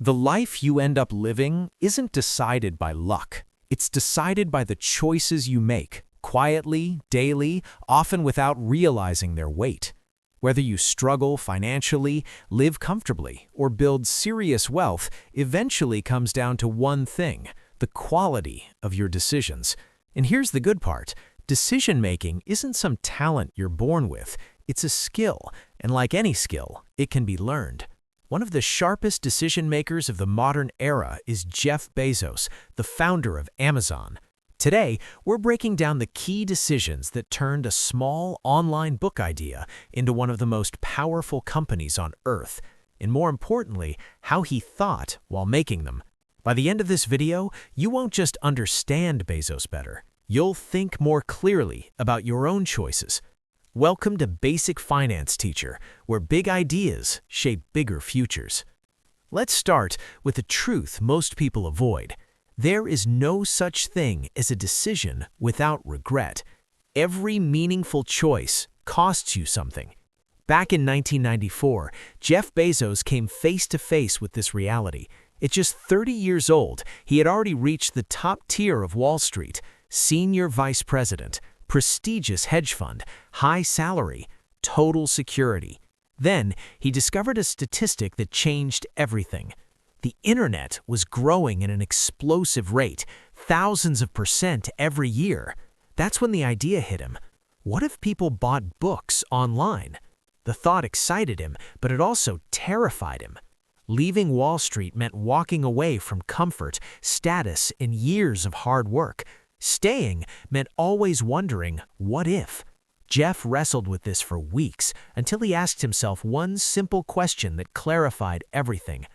The life you end up living isn't decided by luck. It's decided by the choices you make, quietly, daily, often without realizing their weight. Whether you struggle financially, live comfortably, or build serious wealth eventually comes down to one thing: the quality of your decisions. And here's the good part: decision-making isn't some talent you're born with. It's a skill, and like any skill, it can be learned. One of the sharpest decision-makers of the modern era is Jeff Bezos, the founder of Amazon. Today, we're breaking down the key decisions that turned a small online book idea into one of the most powerful companies on Earth, and more importantly, how he thought while making them. By the end of this video, you won't just understand Bezos better, you'll think more clearly about your own choices. Welcome to Basic Finance Teacher, where big ideas shape bigger futures. Let's start with the truth most people avoid. There is no such thing as a decision without regret. Every meaningful choice costs you something. Back in 1994, Jeff Bezos came face to face with this reality. At just 30 years old, he had already reached the top tier of Wall Street: senior vice president, prestigious hedge fund, high salary, total security. Then, he discovered a statistic that changed everything. The internet was growing at an explosive rate, thousands of percent every year. That's when the idea hit him. What if people bought books online? The thought excited him, but it also terrified him. Leaving Wall Street meant walking away from comfort, status, and years of hard work. Staying meant always wondering, what if? Jeff wrestled with this for weeks until he asked himself one simple question that clarified everything.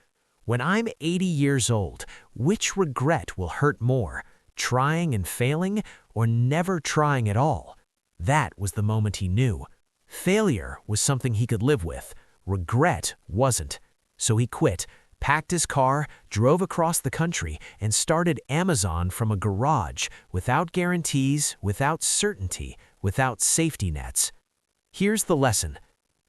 When I'm 80 years old, which regret will hurt more, trying and failing, or never trying at all? That was the moment he knew. Failure was something he could live with. Regret wasn't. So he quit, packed his car, drove across the country, and started Amazon from a garage, without guarantees, without certainty, without safety nets. Here's the lesson.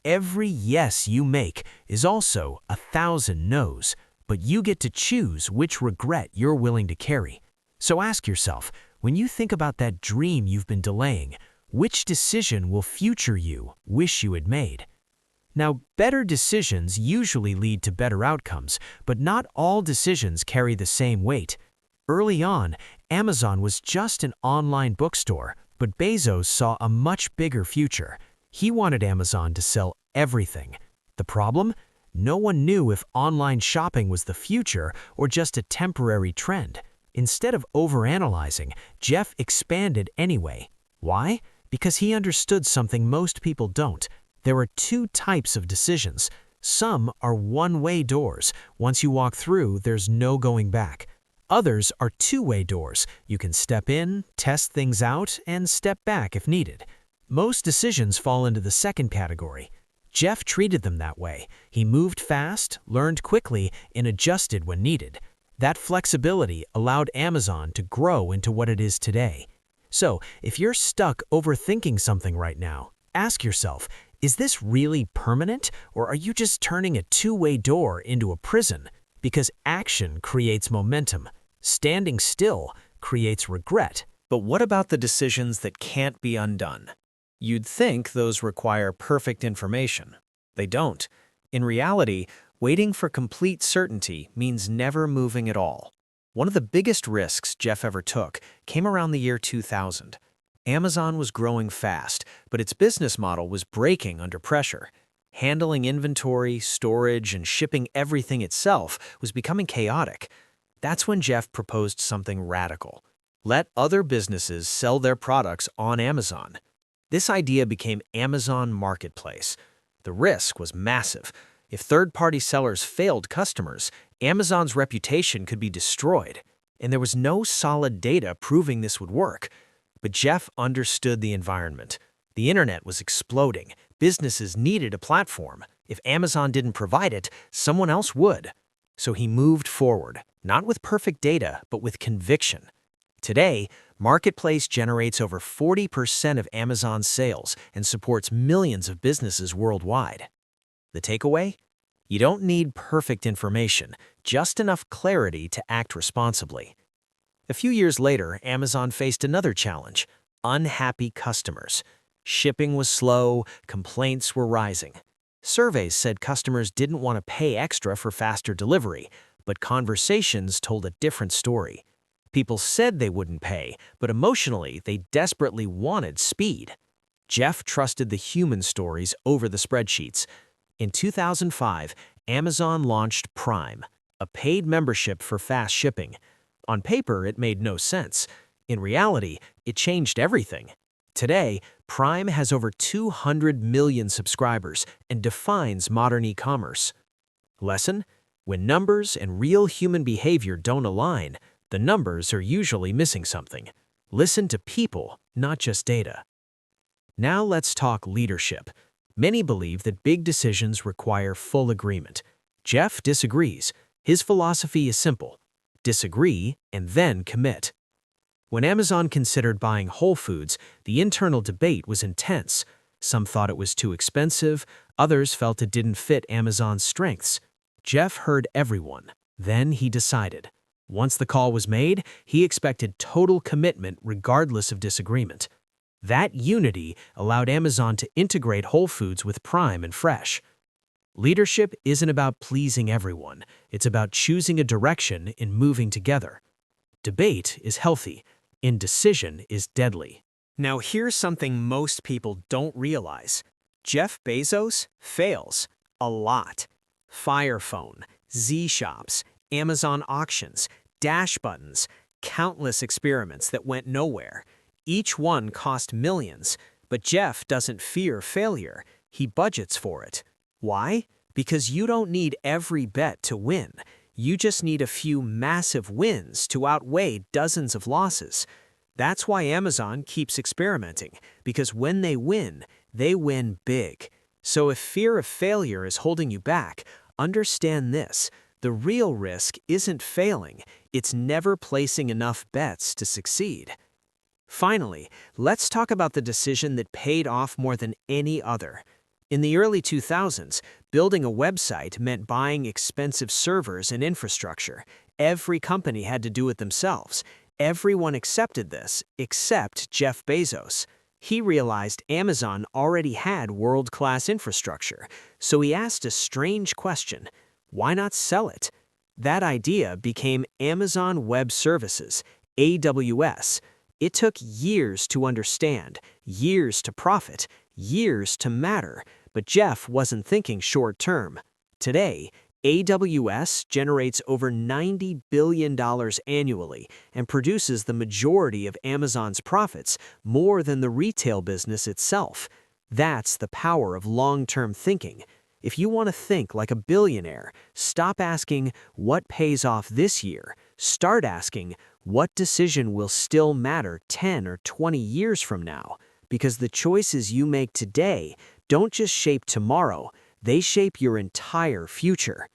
Every yes you make is also 1,000 no's, but you get to choose which regret you're willing to carry. So ask yourself, when you think about that dream you've been delaying, which decision will future you wish you had made? Now, better decisions usually lead to better outcomes, but not all decisions carry the same weight. Early on, Amazon was just an online bookstore, but Bezos saw a much bigger future. He wanted Amazon to sell everything. The problem? No one knew if online shopping was the future or just a temporary trend. Instead of overanalyzing, Jeff expanded anyway. Why? Because he understood something most people don't. There are two types of decisions. Some are one-way doors. Once you walk through, there's no going back. Others are two-way doors. You can step in, test things out, and step back if needed. Most decisions fall into the second category. Jeff treated them that way. He moved fast, learned quickly, and adjusted when needed. That flexibility allowed Amazon to grow into what it is today. So, if you're stuck overthinking something right now, ask yourself, is this really permanent, or are you just turning a two-way door into a prison? Because action creates momentum. Standing still creates regret. But what about the decisions that can't be undone? You'd think those require perfect information. They don't. In reality, waiting for complete certainty means never moving at all. One of the biggest risks Jeff ever took came around the year 2000. Amazon was growing fast, but its business model was breaking under pressure. Handling inventory, storage, and shipping everything itself was becoming chaotic. That's when Jeff proposed something radical. Let other businesses sell their products on Amazon. This idea became Amazon Marketplace. The risk was massive. If third-party sellers failed customers, Amazon's reputation could be destroyed, and there was no solid data proving this would work. But Jeff understood the environment. The internet was exploding. Businesses needed a platform. If Amazon didn't provide it, someone else would. So he moved forward, not with perfect data, but with conviction. Today, Marketplace generates over 40% of Amazon's sales and supports millions of businesses worldwide. The takeaway? You don't need perfect information, just enough clarity to act responsibly. A few years later, Amazon faced another challenge: unhappy customers. Shipping was slow, complaints were rising. Surveys said customers didn't want to pay extra for faster delivery, but conversations told a different story. People said they wouldn't pay, but emotionally, they desperately wanted speed. Jeff trusted the human stories over the spreadsheets. In 2005, Amazon launched Prime, a paid membership for fast shipping. On paper, it made no sense. In reality, it changed everything. Today, Prime has over 200 million subscribers and defines modern e-commerce. Lesson: when numbers and real human behavior don't align, the numbers are usually missing something. Listen to people, not just data. Now let's talk leadership. Many believe that big decisions require full agreement. Jeff disagrees. His philosophy is simple: disagree and then commit. When Amazon considered buying Whole Foods, the internal debate was intense. Some thought it was too expensive, others felt it didn't fit Amazon's strengths. Jeff heard everyone. Then he decided. Once the call was made, he expected total commitment regardless of disagreement. That unity allowed Amazon to integrate Whole Foods with Prime and Fresh. Leadership isn't about pleasing everyone. It's about choosing a direction and moving together. Debate is healthy. Indecision is deadly. Now here's something most people don't realize. Jeff Bezos fails a lot. Fire Phone, Z-Shops, Amazon auctions, dash buttons, countless experiments that went nowhere. Each one cost millions, but Jeff doesn't fear failure. He budgets for it. Why? Because you don't need every bet to win. You just need a few massive wins to outweigh dozens of losses. That's why Amazon keeps experimenting, because when they win big. So if fear of failure is holding you back, understand this: the real risk isn't failing, it's never placing enough bets to succeed. Finally, let's talk about the decision that paid off more than any other. In the early 2000s, building a website meant buying expensive servers and infrastructure. Every company had to do it themselves. Everyone accepted this, except Jeff Bezos. He realized Amazon already had world-class infrastructure, so he asked a strange question: why not sell it? That idea became Amazon Web Services, AWS. It took years to understand, years to profit, years to matter, but Jeff wasn't thinking short-term. Today, AWS generates over $90 billion annually and produces the majority of Amazon's profits, more than the retail business itself. That's the power of long-term thinking. If you want to think like a billionaire, stop asking what pays off this year. Start asking what decision will still matter 10 or 20 years from now. Because the choices you make today don't just shape tomorrow, they shape your entire future.